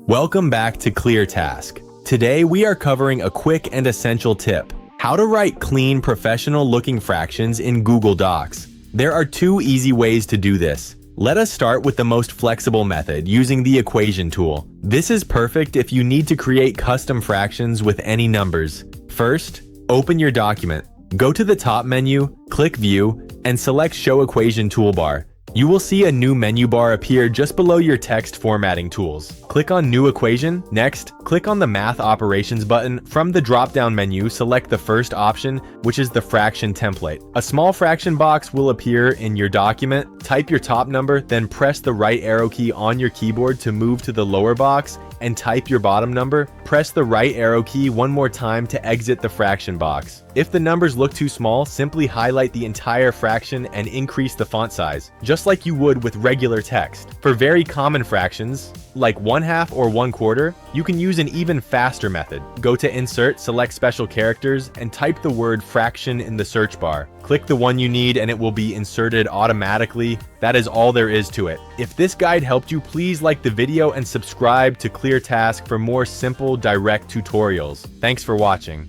Welcome back to ClearTask. Today we are covering a quick and essential tip: how to write clean, professional-looking fractions in Google Docs. There are two easy ways to do this. Let us start with the most flexible method, using the equation tool. This is perfect if you need to create custom fractions with any numbers. First, open your document. Go to the top menu, click View, and select Show Equation Toolbar. You will see a new menu bar appear just below your text formatting tools. Click on New Equation. Next, click on the Math Operations button. From the drop-down menu, select the first option, which is the fraction template. A small fraction box will appear in your document. Type your top number, then press the right arrow key on your keyboard to move to the lower box, and type your bottom number. Press the right arrow key one more time to exit the fraction box. If the numbers look too small, simply highlight the entire fraction and increase the font size, just like you would with regular text. For very common fractions, like 1/2 or 1/4, you can use an even faster method. Go to Insert, select Special Characters, and type the word fraction in the search bar. Click the one you need and it will be inserted automatically. That is all there is to it. If this guide helped you, please like the video and subscribe to ClearTask for more simple, direct tutorials. Thanks for watching.